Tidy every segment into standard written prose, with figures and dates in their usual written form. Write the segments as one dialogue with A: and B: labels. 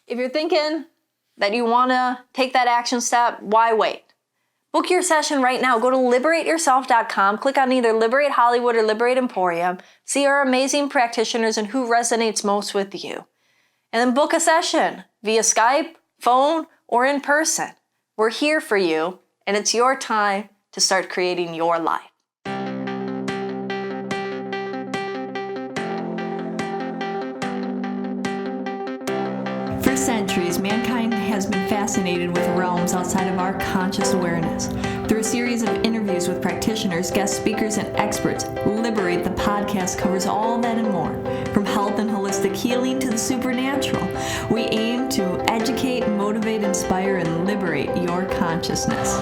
A: If you're thinking that you want to take that action step, why wait? Book your session right now. Go to liberateyourself.com, click on either Liberate Hollywood or Liberate Emporium, see our amazing practitioners and who resonates most with you. And then book a session via Skype, phone, or in person. We're here for you, and it's your time to start creating your life. For centuries, mankind has been fascinated with realms outside of our conscious awareness. Through a series of interviews with practitioners, guest speakers, and experts, Liberate the Podcast covers all that and more. From health and holistic healing to the supernatural, we aim to educate, motivate, inspire, and liberate your consciousness.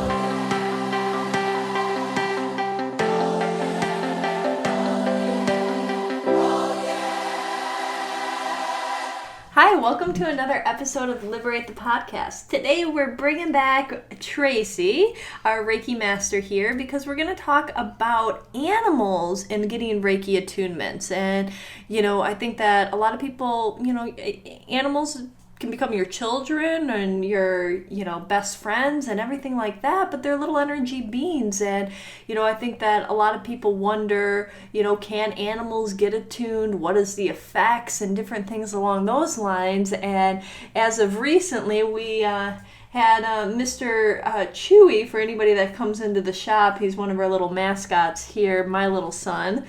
A: Hi, welcome to another episode of Liberate the Podcast. Today we're bringing back Tracey, our Reiki master here, because we're going to talk about animals and getting Reiki attunements. And, I think that a lot of people, animals can become your children and your, best friends and everything like that, but they're little energy beings. And, I think that a lot of people wonder, can animals get attuned? What is the effects and different things along those lines? And as of recently, we had Mr. Chewy, for anybody that comes into the shop. He's one of our little mascots here, my little son.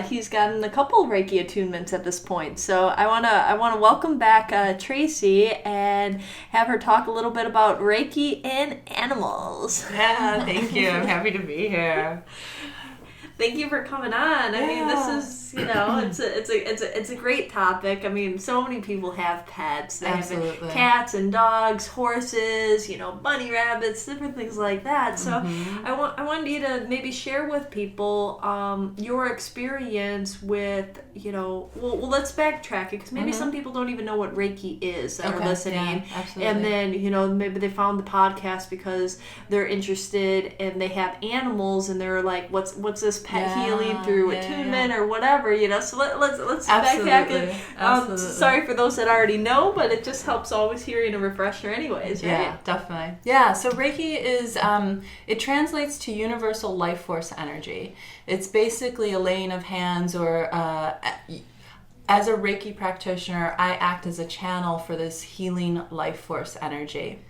A: He's gotten a couple Reiki attunements at this point. So I wanna welcome back Tracey and have her talk a little bit about Reiki and animals.
B: Yeah, thank you. I'm happy to be here.
A: Thank you for coming on. I mean, this is, it's a great topic. I mean, so many people have pets. They have cats and dogs, horses, bunny rabbits, different things like that. So I wanted you to maybe share with people your experience with, well, let's backtrack it, because maybe some people don't even know what Reiki is that are listening.
B: Yeah, absolutely.
A: And then, maybe they found the podcast because they're interested and they have animals and they're like, what's this pet healing through attunement or whatever, So let's backtrack it. Sorry for those that already know, but it just helps always hearing a refresher anyways, right?
B: Yeah, definitely. Yeah, so Reiki is, it translates to universal life force energy. It's basically a laying of hands, or as a Reiki practitioner, I act as a channel for this healing life force energy.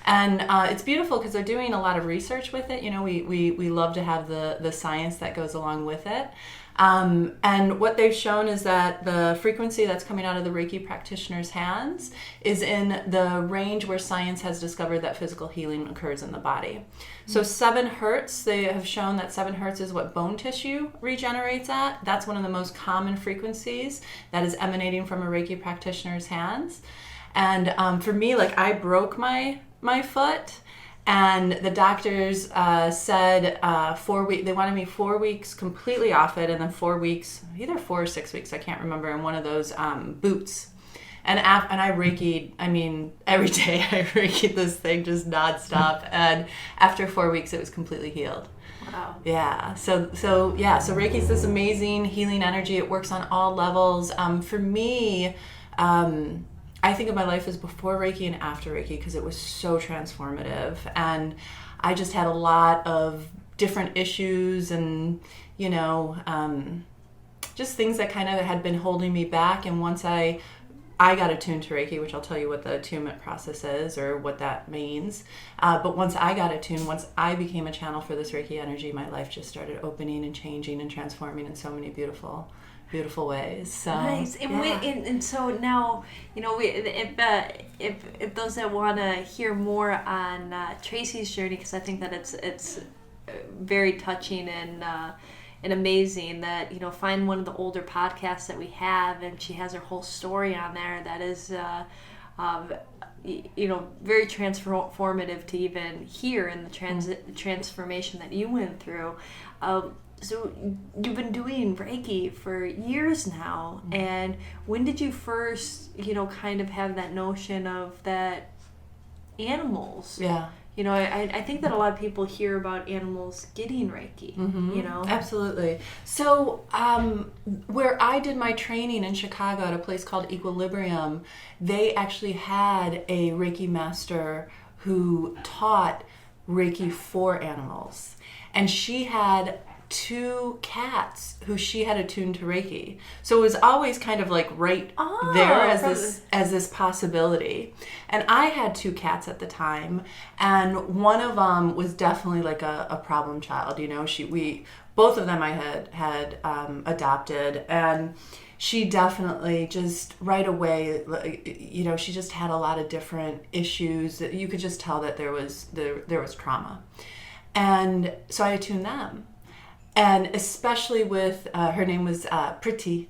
B: And it's beautiful because they're doing a lot of research with it. We love to have the science that goes along with it. And what they've shown is that the frequency that's coming out of the Reiki practitioner's hands is in the range where science has discovered that physical healing occurs in the body. So 7 hertz, they have shown that 7 hertz is what bone tissue regenerates at. That's one of the most common frequencies that is emanating from a Reiki practitioner's hands. And for me, I broke my foot, and the doctors said 4 weeks. They wanted me 4 weeks completely off it, and then 4 weeks, either 4 or 6 weeks, I can't remember, in one of those boots. And I Reiki'd, every day I Reiki'd this thing just nonstop. And after 4 weeks, it was completely healed.
A: Wow.
B: Yeah. So Reiki's this amazing healing energy. It works on all levels. For me, I think of my life as before Reiki and after Reiki, because it was so transformative. And I just had a lot of different issues and, just things that kind of had been holding me back. And once I got attuned to Reiki, which I'll tell you what the attunement process is or what that means. But once I got attuned, once I became a channel for this Reiki energy, my life just started opening and changing and transforming in so many beautiful ways. So
A: nice. And so now, if those that want to hear more on Tracey's journey, because I think that it's very touching and amazing that, find one of the older podcasts that we have, and she has her whole story on there that is very transformative to even hear in the transformation that you went through. So you've been doing Reiki for years now, and when did you first, kind of have that notion of that animals.
B: Yeah.
A: I think that a lot of people hear about animals getting Reiki,
B: Absolutely. So where I did my training in Chicago at a place called Equilibrium, they actually had a Reiki master who taught Reiki for animals. And she had 2 cats who she had attuned to Reiki. So it was always kind of like right there as this possibility. And I had 2 cats at the time, and one of them was definitely like a problem child. Both of them I had adopted, and she definitely just right away, she just had a lot of different issues that you could just tell that there was trauma. And so I attuned them. And especially with, her name was Priti,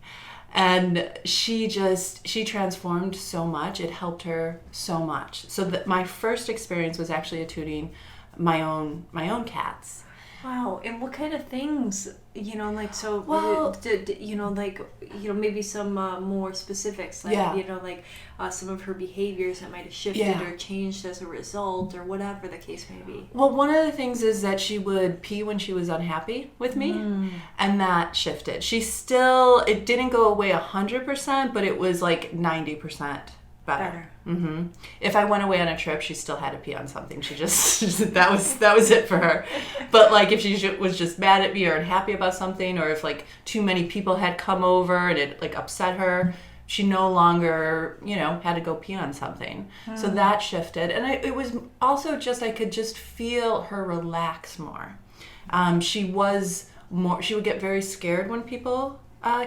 B: and she transformed so much. It helped her so much. So my first experience was actually attuning my own cats.
A: Wow. And what kind of things, maybe some more specifics, like, some of her behaviors that might have shifted or changed as a result, or whatever the case may be.
B: Well, one of the things is that she would pee when she was unhappy with me, and that shifted. It didn't go away 100%, but it was like 90% better. Mm-hmm. If I went away on a trip, she still had to pee on something. She just that was it for her. But like if she was just mad at me or unhappy about something, or if like too many people had come over and it like upset her, she no longer had to go pee on something. So that shifted, and it was also just I could just feel her relax more. She would get very scared when people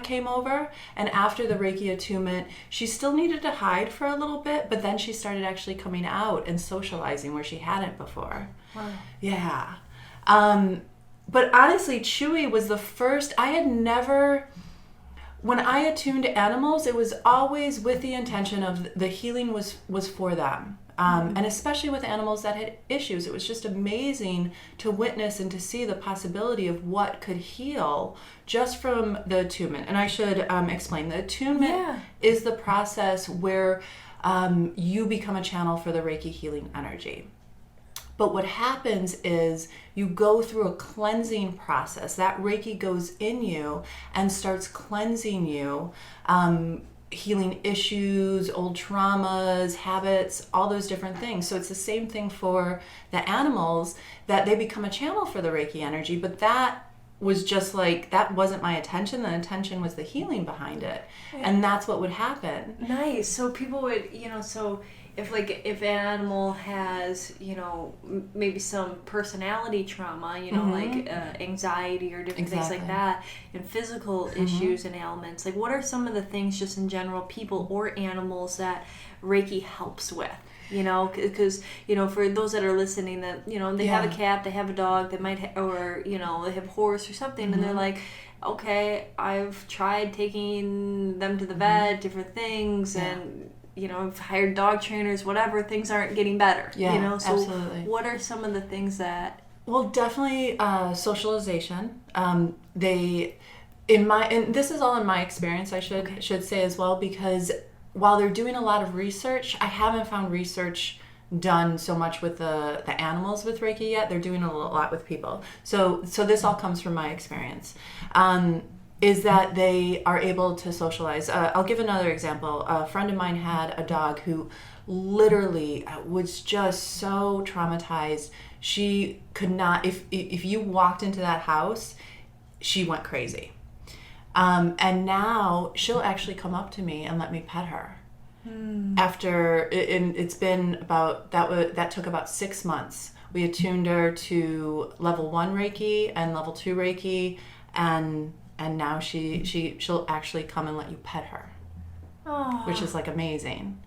B: came over, and after the Reiki attunement, she still needed to hide for a little bit, but then she started actually coming out and socializing where she hadn't before.
A: Wow.
B: Yeah. But honestly, Chewy was the first. When I attuned animals, it was always with the intention of the healing was for them. And especially with animals that had issues, it was just amazing to witness and to see the possibility of what could heal just from the attunement. And I should explain, the attunement is the process where you become a channel for the Reiki healing energy. But what happens is you go through a cleansing process. That Reiki goes in you and starts cleansing you, healing issues, old traumas, habits, all those different things. So it's the same thing for the animals, that they become a channel for the Reiki energy, but that was just like, that wasn't my intention. The intention was the healing behind it. And that's what would happen.
A: Nice. So people would, if an animal has, maybe some personality trauma, like anxiety or different things like that, and physical issues and ailments, like what are some of the things just in general, people or animals, that Reiki helps with? Because, for those that are listening that, they have a cat, they have a dog, they might, or, they have a horse or something, and they're like, okay, I've tried taking them to the vet, different things, and I've hired dog trainers, whatever, things aren't getting better.
B: Yeah,
A: So
B: absolutely.
A: what are some of the things that...
B: Well, definitely socialization. And this is all in my experience, I should say as well, because while they're doing a lot of research, I haven't found research done so much with the animals with Reiki yet. They're doing a lot with people. So this all comes from my experience. Is that they are able to socialize. I'll give another example. A friend of mine had a dog who literally was just so traumatized. She could not, if you walked into that house, she went crazy. And now she'll actually come up to me and let me pet her. After, it's been about, that took about 6 months. We attuned her to level 1 Reiki and level 2 Reiki, and now she'll actually come and let you pet her, which is like amazing.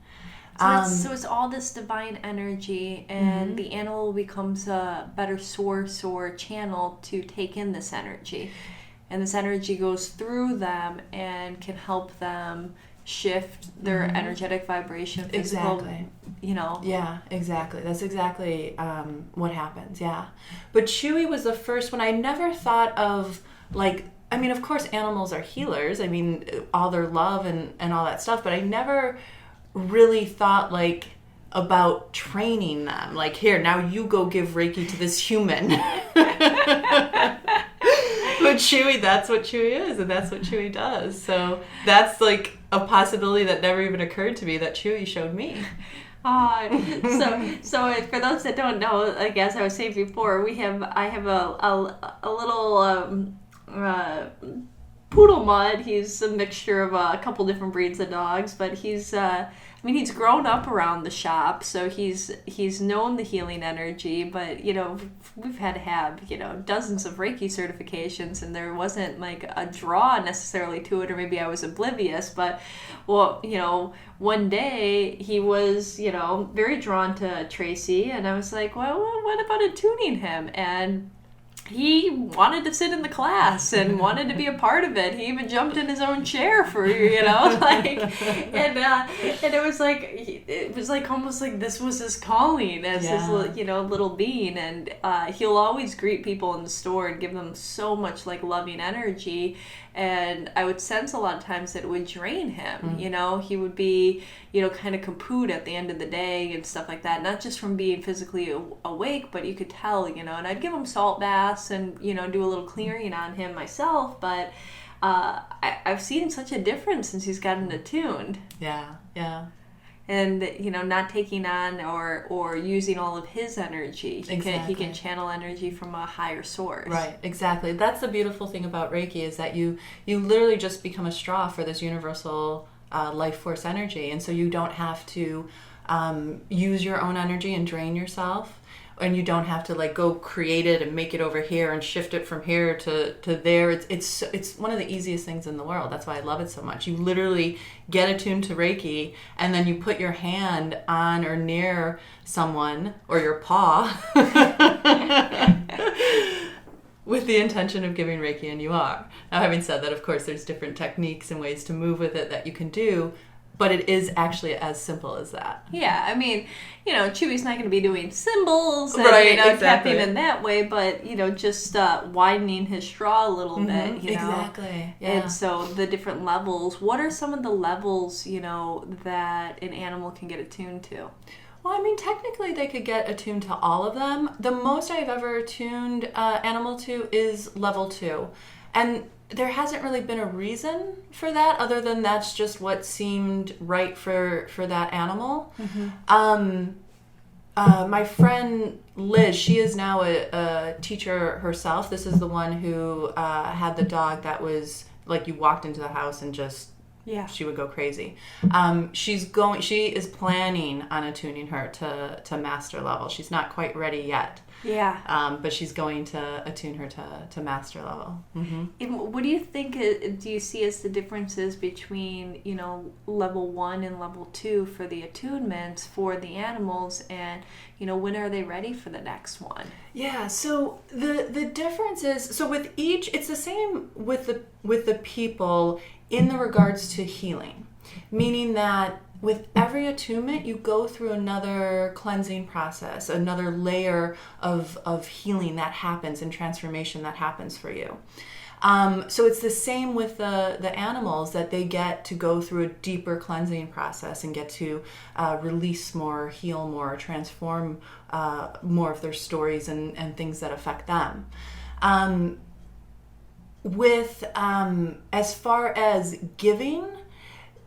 A: So it's all this divine energy, and the animal becomes a better source or channel to take in this energy, and this energy goes through them and can help them shift their energetic vibration, physical,
B: exactly. Yeah, exactly. That's exactly what happens. Yeah, but Chewy was the first one. I never thought of like. I mean, of course, animals are healers. I mean, all their love and all that stuff. But I never really thought like about training them. Like, here, now you go give Reiki to this human. But Chewy, that's what Chewy is, and that's what Chewy does. So that's like a possibility that never even occurred to me that Chewy showed me.
A: So for those that don't know, like as I was saying before, I have a little poodle mud. He's a mixture of a couple different breeds of dogs, but he's he's grown up around the shop, so he's known the healing energy, but we've had to have dozens of Reiki certifications, and there wasn't like a draw necessarily to it, or maybe I was oblivious, but one day he was very drawn to Tracey, and I was like, well, what about attuning him? And he wanted to sit in the class and wanted to be a part of it. He even jumped in his own chair for and it was like almost like this was his calling as his little being. And he'll always greet people in the store and give them so much like loving energy. And I would sense a lot of times that it would drain him. He would be kind of kaput at the end of the day and stuff like that. Not just from being physically awake, but you could tell. And I'd give him salt baths and do a little clearing on him myself. But I've seen such a difference since he's gotten attuned.
B: Yeah.
A: And not taking on or using all of his energy. He can channel energy from a higher source.
B: Right, exactly. That's the beautiful thing about Reiki, is that you literally just become a straw for this universal life force energy, and so you don't have to use your own energy and drain yourself, and you don't have to like go create it and make it over here and shift it from here to there. It's one of the easiest things in the world. That's why I love it so much. You literally get attuned to Reiki, and then you put your hand on or near someone, or your paw with the intention of giving Reiki, and you are. Now, having said that, of course, there's different techniques and ways to move with it that you can do, but it is actually as simple as that.
A: Yeah, Chewy's not going to be doing symbols and
B: exactly.
A: tapping in that way, but just widening his straw a little bit.
B: Exactly. Yeah.
A: And so the different levels. What are some of the levels that an animal can get attuned to?
B: Well, technically they could get attuned to all of them. The most I've ever attuned animal to is level 2, and there hasn't really been a reason for that, other than that's just what seemed right for that animal. My friend Liz, she is now a teacher herself. This is the one who had the dog that was like, you walked into the house and just she would go crazy. She is planning on attuning her to master level. She's not quite ready yet.
A: Yeah.
B: But she's going to attune her to master level. Mm-hmm.
A: And what do you think, do you see as the differences between, level 1 and level 2 for the attunements for the animals, and, when are they ready for the next one?
B: Yeah, so the difference is, so with each, it's the same with the people in the regards to healing, meaning that with every attunement, you go through another cleansing process, another layer of healing that happens and transformation that happens for you. So it's the same with the animals, that they get to go through a deeper cleansing process and get to release more, heal more, transform more of their stories and things that affect them. As far as giving,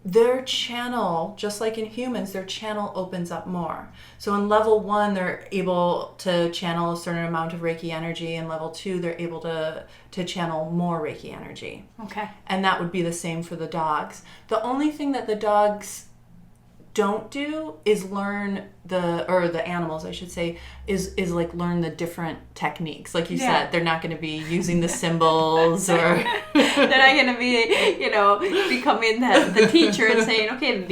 B: their channel, just like in humans, their channel opens up more. So in level 1, they're able to channel a certain amount of Reiki energy. In level 2, they're able to channel more Reiki energy.
A: Okay.
B: And that would be the same for the dogs. The only thing that the dogs don't do is learn the animals, I should say, is like learn the different techniques. Like you said, they're not going to be using the symbols, or
A: they're not going to be, becoming the teacher and saying, okay,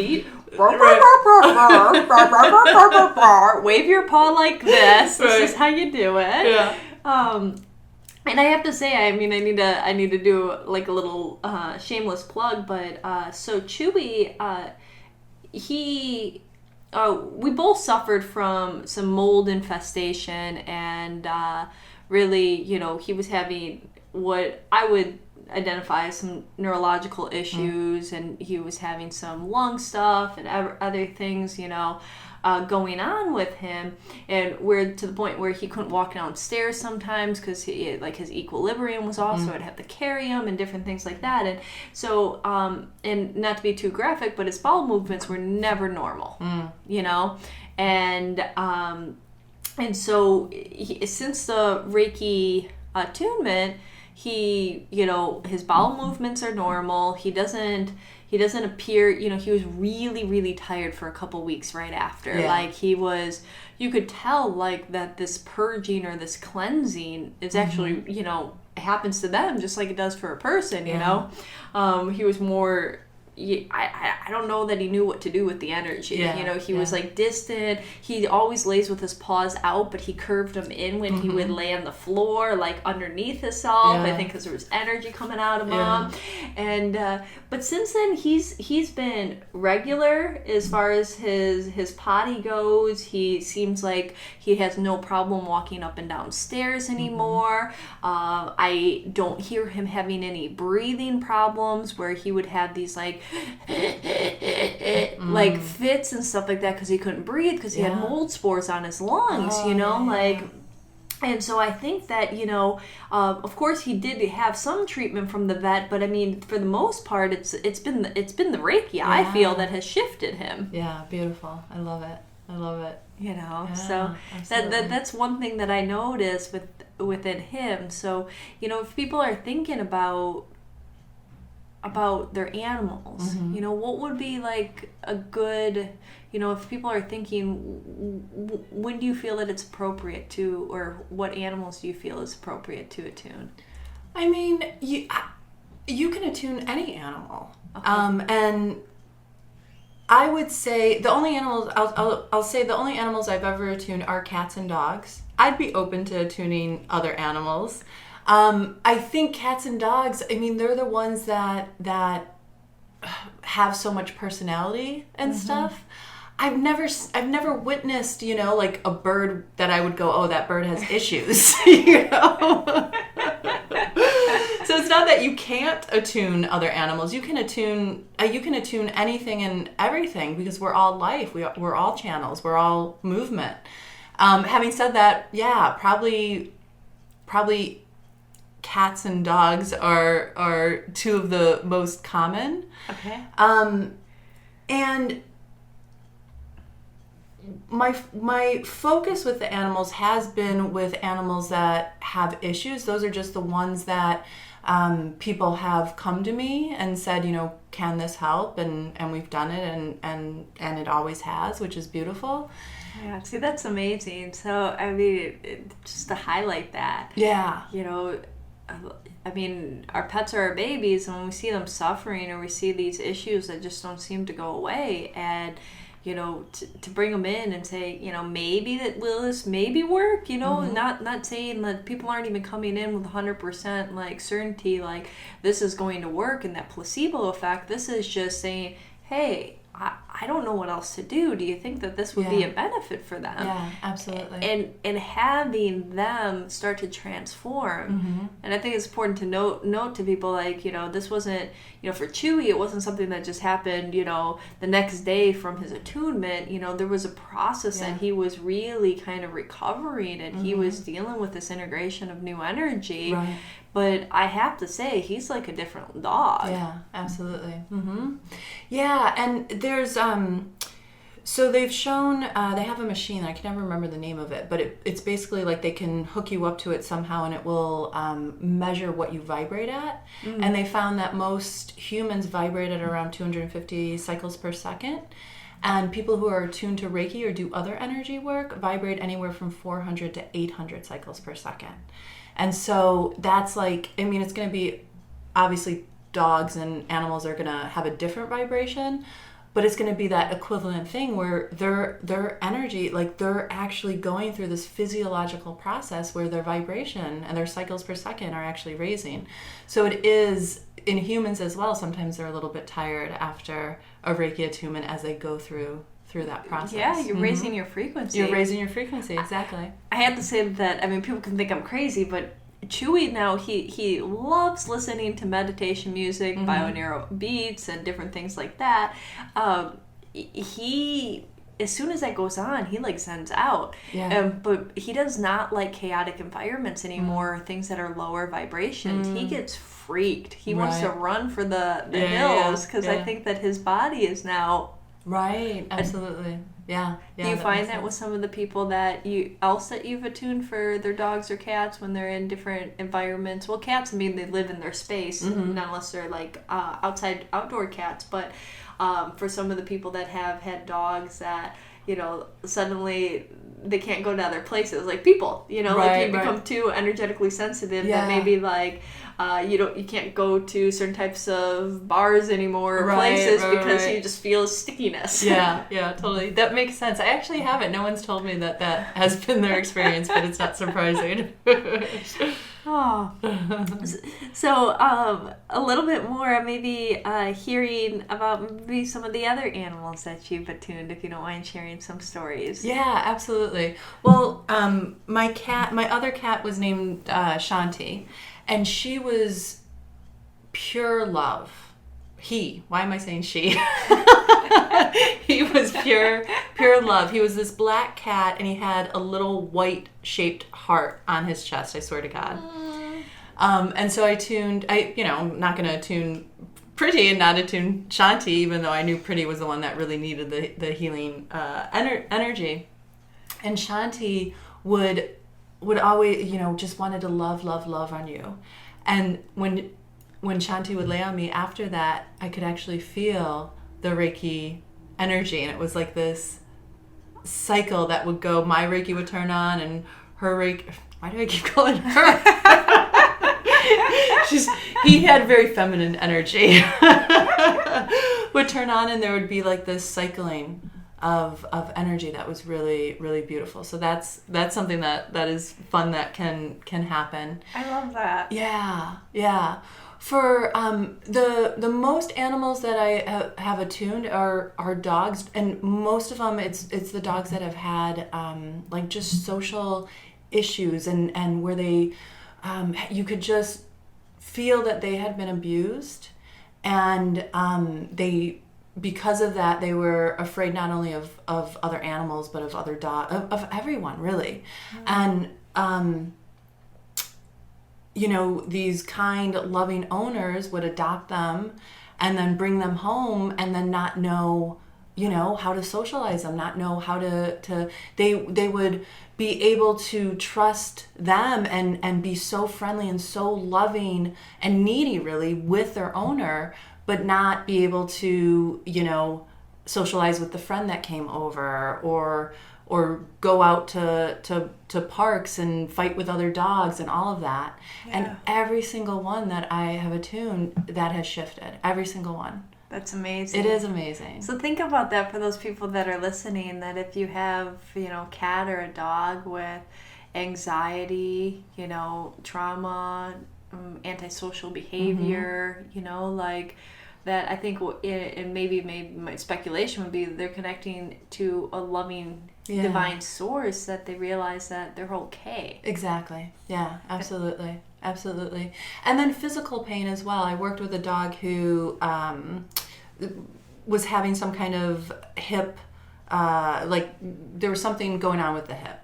A: wave your paw like this. This is how you do it.
B: Yeah.
A: And I have to say, I need to do like a little shameless plug, but so Chewy, we both suffered from some mold infestation, and really, he was having what I would identify some neurological issues, and he was having some lung stuff and other things, going on with him, and we're to the point where he couldn't walk downstairs sometimes because his equilibrium was off, so I'd have to carry him and different things like that. And so and not to be too graphic, but his bowel movements were never normal, and so since the Reiki attunement, his bowel movements are normal. He doesn't appear, he was really, really tired for a couple weeks right after.
B: Yeah.
A: Like you could tell like that this purging or this cleansing is actually, happens to them just like it does for a person, He was more, I don't know that he knew what to do with the energy. He was like distant. He always lays with his paws out, but he curved them in when he would lay on the floor, like underneath himself. I think because there was energy coming out of him. And but since then, he's been regular as far as his potty goes. He seems like he has no problem walking up and down stairs anymore. I don't hear him having any breathing problems where he would have these like fits and stuff like that because he couldn't breathe because he had mold spores on his lungs, and so I think that, of course he did have some treatment from the vet, but I mean, for the most part, it's been the Reiki, I feel, that has shifted him.
B: Yeah, beautiful. I love it.
A: So that's one thing that I noticed within him. So, if people are thinking about their animals, what would be like a good, if people are thinking, when do you feel that it's appropriate to, or what animals do you feel is appropriate to attune?
B: I mean, you can attune any animal. Okay. And I would say the only animals, I'll say the only animals I've ever attuned are cats and dogs. I'd be open to attuning other animals. I think cats and dogs, I mean, they're the ones that have so much personality and stuff. I've never witnessed, like a bird that I would go, oh, that bird has issues, So it's not that you can't attune other animals. You can attune anything and everything because we're all life. We're all channels. We're all movement. Having said that, yeah, probably cats and dogs are two of the most common.
A: Okay.
B: And my focus with the animals has been with animals that have issues. Those are just the ones that people have come to me and said, can this help? And we've done it, and it always has, which is beautiful.
A: Yeah, see, that's amazing. So, I mean, just to highlight that.
B: Yeah.
A: I mean, our pets are our babies, and when we see them suffering or we see these issues that just don't seem to go away, and to bring them in and say, maybe will this maybe work, not saying that people aren't even coming in with 100% like certainty, like this is going to work, and that placebo effect. This is just saying, hey, I don't know what else to do. Do you think that this would be a benefit for them?
B: Yeah, absolutely.
A: And having them start to transform. And I think it's important to note to people, like, this wasn't, for Chewy, it wasn't something that just happened, the next day from his attunement. There was a process that he was really kind of recovering, and he was dealing with this integration of new energy. Right. But I have to say, he's like a different dog.
B: Yeah, absolutely. Yeah, and there's, so they've shown, they have a machine, I can never remember the name of it, but it's basically like they can hook you up to it somehow, and it will measure what you vibrate at. And they found that most humans vibrate at around 250 cycles per second. And people who are attuned to Reiki or do other energy work vibrate anywhere from 400 to 800 cycles per second. And so that's like, I mean, it's going to be, obviously dogs and animals are going to have a different vibration, but it's going to be that equivalent thing where their energy, like they're actually going through this physiological process where their vibration and their cycles per second are actually raising. So it is in humans as well. Sometimes they're a little bit tired after a Reiki attunement as they go through that process.
A: Yeah, you're raising your frequency.
B: You're raising your frequency, exactly.
A: I have to say that, I mean, people can think I'm crazy, but Chewy now, he loves listening to meditation music, binaural beats, and different things like that. He, as soon as that goes on, he like zens out. But he does not like chaotic environments anymore, things that are lower vibrations. He gets freaked. He wants to run for the hills because I think that his body is now...
B: Right, absolutely. Yeah.
A: Do you find that with some of the people that you've attuned for their dogs or cats when they're in different environments? Well, cats, I mean, they live in their space, not unless they're like outdoor cats. But for some of the people that have had dogs that, suddenly they can't go to other places, like people, like you become too energetically sensitive that maybe like you can't go to certain types of bars anymore or places because you just feel stickiness.
B: Yeah, totally. That makes sense. I actually haven't. No one's told me that has been their experience, but it's not surprising.
A: Oh. So a little bit more maybe hearing about maybe some of the other animals that you've attuned, if you don't mind sharing some stories.
B: Yeah, absolutely. Well, my other cat was named Shanti, and she was pure love. Why am I saying she? He was pure love. He was this black cat, and he had a little white shaped heart on his chest, I swear to God. And so I'm not going to attune Pretty and not attune Shanti, even though I knew Pretty was the one that really needed the healing energy. And Shanti would always, just wanted to love on you. And when Shanti would lay on me after that, I could actually feel the Reiki energy. And it was like this cycle that would go, my Reiki would turn on and her Reiki, why do I keep calling her? He had very feminine energy. Would turn on and there would be like this cycling of energy that was really, really beautiful. So that's something that is fun that can happen.
A: I love that.
B: Yeah. For the most animals that I have attuned are dogs, and most of them it's the dogs that have had like just social issues and where they you could just feel that they had been abused, and because of that they were afraid not only of other animals but of other dogs, of everyone really. And these kind, loving owners would adopt them and then bring them home and then not know, how to socialize them, not know how to they would be able to trust them and be so friendly and so loving and needy really with their owner, but not be able to, socialize with the friend that came over or go out to parks and fight with other dogs and all of that. Yeah. And every single one that I have attuned, that has shifted. Every single one.
A: That's amazing.
B: It is amazing.
A: So think about that for those people that are listening, that if you have, a cat or a dog with anxiety, trauma, antisocial behavior, like that, I think, and maybe my speculation would be they're connecting to a loving divine source, that they realize that they're okay.
B: Exactly. Yeah, absolutely. Absolutely. And then physical pain as well. I worked with a dog who was having some kind of hip, like there was something going on with the hip.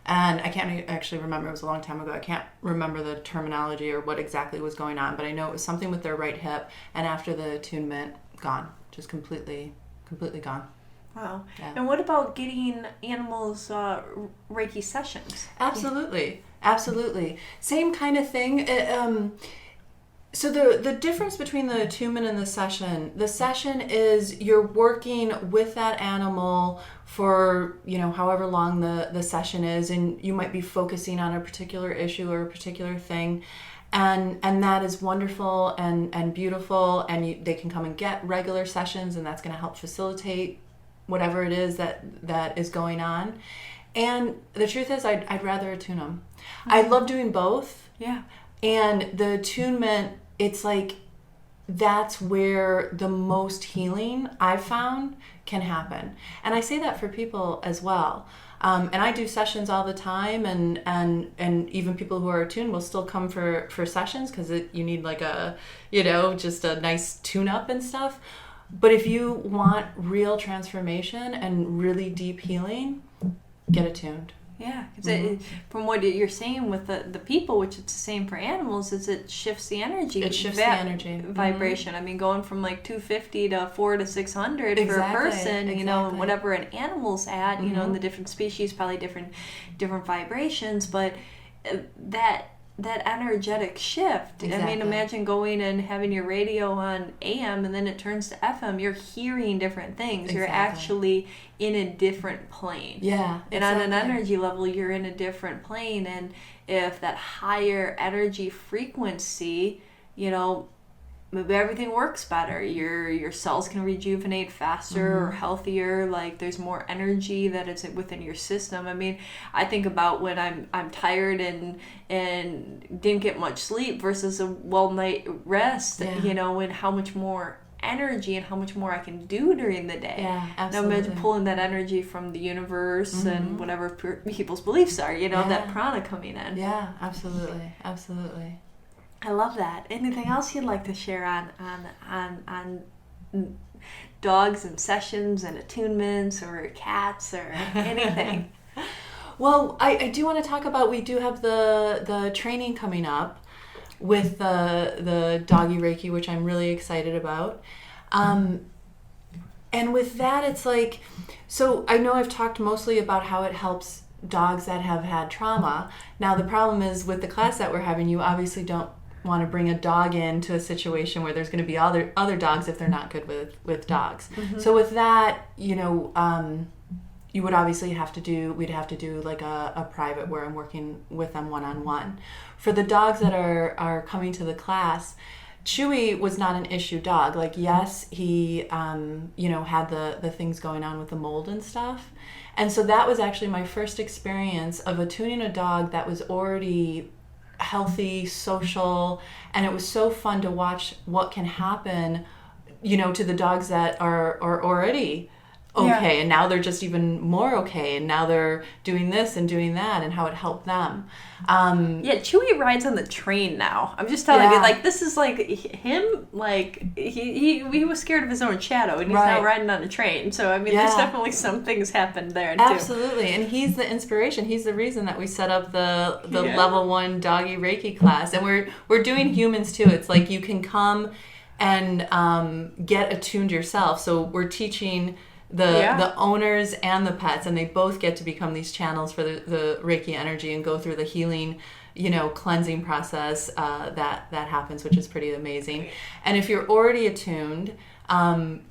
B: And I can't actually remember, it was a long time ago. I can't remember the terminology or what exactly was going on, but I know it was something with their right hip. And after the attunement, gone. Just completely gone.
A: Wow. Yeah. And what about getting animals Reiki sessions?
B: Absolutely. Same kind of thing. So the difference between the attunement and the session is you're working with that animal for, however long the session is, and you might be focusing on a particular issue or a particular thing. And that is wonderful and beautiful, and they can come and get regular sessions, and that's going to help facilitate whatever it is that is going on. And the truth is, I'd rather attune them. Mm-hmm. I love doing both.
A: Yeah.
B: And the attunement, it's like that's where the most healing I've found can happen. And I say that for people as well. And I do sessions all the time, and even people who are attuned will still come for sessions because you need like a, just a nice tune-up and stuff. But if you want real transformation and really deep healing, get attuned.
A: Yeah, from what you're saying with the people, which it's the same for animals, is it shifts the energy.
B: It shifts the energy.
A: Vibration. I mean, going from like 250 to 400 to 600 for a person, and whatever an animal's at, in the different species, probably different vibrations, but that energetic shift.
B: Exactly.
A: I mean, imagine going and having your radio on AM and then it turns to FM. You're hearing different things. Exactly. You're actually in a different plane.
B: Yeah.
A: And on an energy level, you're in a different plane. And if that higher energy frequency, maybe everything works better. Your cells can rejuvenate faster or healthier. Like there's more energy that is within your system. I mean, I think about when I'm tired and didn't get much sleep versus a well night rest. And how much more energy and how much more I can do during the day.
B: Yeah, absolutely.
A: Now imagine pulling that energy from the universe and whatever people's beliefs are. That prana coming in.
B: Yeah, absolutely.
A: I love that. Anything else you'd like to share on dogs and sessions and attunements or cats or anything?
B: Well, I do want to talk about, we do have the training coming up with the doggy Reiki, which I'm really excited about. And with that, it's like, so I know I've talked mostly about how it helps dogs that have had trauma. Now, the problem is with the class that we're having, you obviously don't want to bring a dog into a situation where there's going to be other dogs if they're not good with dogs. So with that, you would obviously we'd have to do like a private where I'm working with them one-on-one. For the dogs that are coming to the class, Chewy was not an issue dog. Like, yes, he had the things going on with the mold and stuff. And so that was actually my first experience of attuning a dog that was already healthy, social, and it was so fun to watch what can happen, to the dogs that are already okay, and now they're just even more okay, and now they're doing this and doing that, and how it helped them.
A: Chewy rides on the train now. I'm just telling you, like, this is like him, like he was scared of his own shadow, and he's now riding on a train. So I mean, there's definitely some things happened there too.
B: Absolutely, and he's the inspiration. He's the reason that we set up the level 1 doggy Reiki class, and we're doing humans too. It's like you can come and get attuned yourself. So we're teaching the owners and the pets, and they both get to become these channels for the Reiki energy and go through the healing, cleansing process that happens, which is pretty amazing. And if you're already attuned,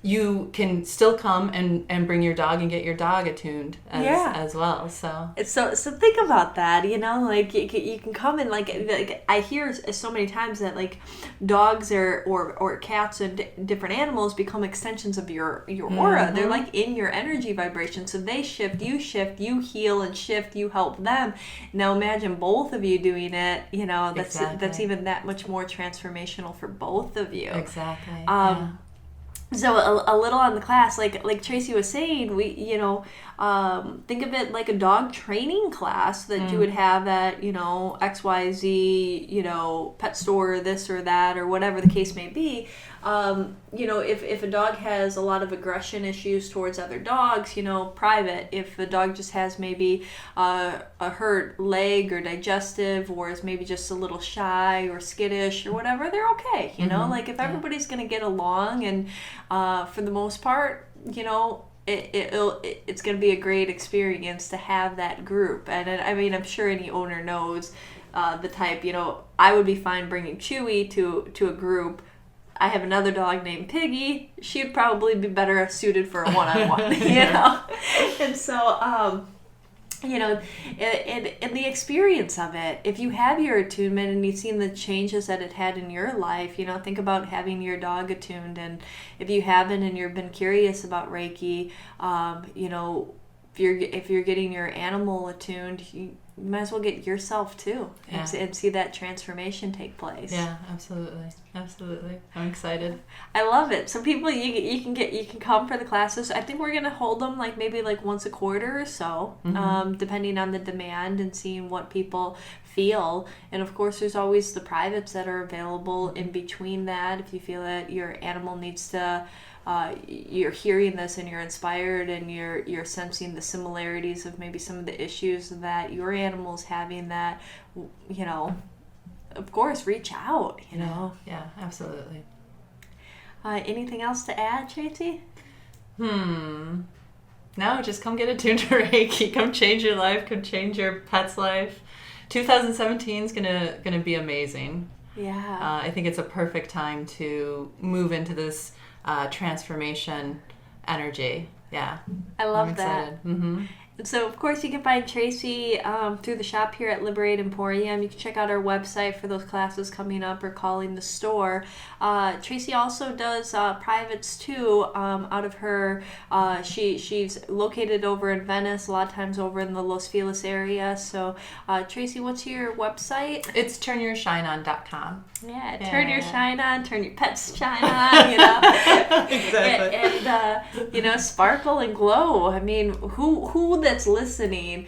B: you can still come and bring your dog and get your dog attuned as well. So
A: think about that, like you can come and like I hear so many times that like dogs or cats and different animals become extensions of your aura. They're like in your energy vibration, so they shift, you heal and shift, you help them. Now imagine both of you doing it, that's even that much more transformational for both of you.
B: Exactly.
A: So a little on the class, like Tracy was saying, we think of it like a dog training class that you would have at XYZ pet store, this or that, or whatever the case may be. If a dog has a lot of aggression issues towards other dogs, private. If a dog just has maybe a hurt leg or digestive, or is maybe just a little shy or skittish or whatever, they're okay. Like if everybody's going to get along and for the most part, it's going to be a great experience to have that group. And I mean, I'm sure any owner knows the type. I would be fine bringing Chewy to a group. I have another dog named Piggy. She'd probably be better suited for a one-on-one, And so, in the experience of it, if you have your attunement and you've seen the changes that it had in your life, think about having your dog attuned. And if you haven't and you've been curious about Reiki, if you're getting your animal attuned, you might as well get yourself too, and see that transformation take place.
B: Yeah, absolutely. I'm excited.
A: I love it. So people, you can come for the classes. I think we're gonna hold them maybe once a quarter or so, depending on the demand and seeing what people feel. And of course, there's always the privates that are available in between that. If you feel that your animal needs to. You're hearing this and you're inspired and you're sensing the similarities of maybe some of the issues that your animal's having, that of course reach out.
B: Yeah, absolutely.
A: Anything else to add, Tracey?
B: No, just come get attuned to Reiki. Come change your life. Come change your pet's life. 2017 is gonna be amazing.
A: Yeah.
B: I think it's a perfect time to move into this transformation energy. Yeah.
A: I love that. So, of course, you can find Tracey through the shop here at Liberate Emporium. You can check out our website for those classes coming up or calling the store. Tracey also does privates, too, out of her. She's located over in Venice, a lot of times over in the Los Feliz area. So, Tracey, what's your website?
B: It's turnyourshineon.com.
A: Yeah, turn your shine on, turn your pet's shine on,
B: Exactly.
A: And sparkle and glow. I mean, who that's listening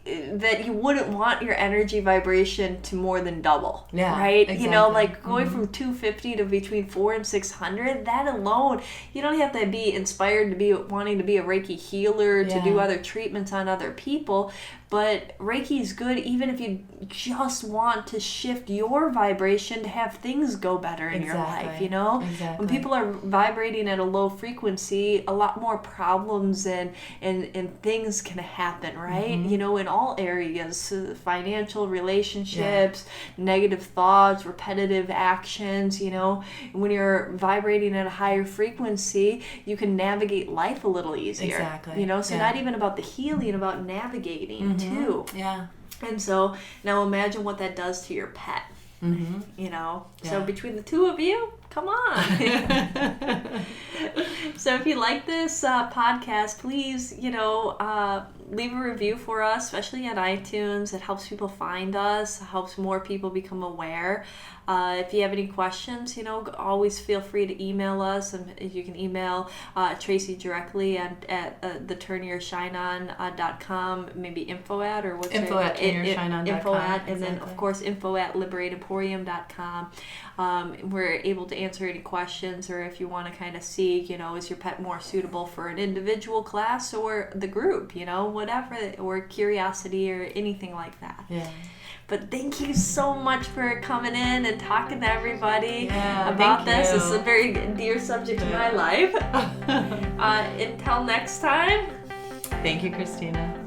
A: that you wouldn't want your energy vibration to more than double, right?
B: Exactly.
A: Going from 250 to between 400 and 600, that alone, you don't have to be inspired to be wanting to be a Reiki healer, to do other treatments on other people. But Reiki is good even if you just want to shift your vibration to have things go better in your life,
B: Exactly.
A: When people are vibrating at a low frequency, a lot more problems and things can happen, right? In all areas, financial, relationships, negative thoughts, repetitive actions, When you're vibrating at a higher frequency, you can navigate life a little easier.
B: Exactly.
A: So not even about the healing, about navigating too.
B: Yeah.
A: And so now imagine what that does to your pet. So between the two of you, come on. So if you like this podcast, please, leave a review for us, especially on iTunes. It helps people find us, helps more people become aware. If you have any questions, always feel free to email us. And you can email Tracey directly at theturnyourShineOn.com, maybe info at, or what's
B: info at turnyourShineOn.com.
A: Info at, and then of course info at liberateemporium.com. We're able to answer any questions, or if you want to kind of see, is your pet more suitable for an individual class or the group, whatever, or curiosity or anything like that.
B: Yeah.
A: But thank you so much for coming in and talking to everybody
B: thank
A: about this.
B: you.
A: This is a very dear subject in my life. Until next time.
B: Thank you, Christina.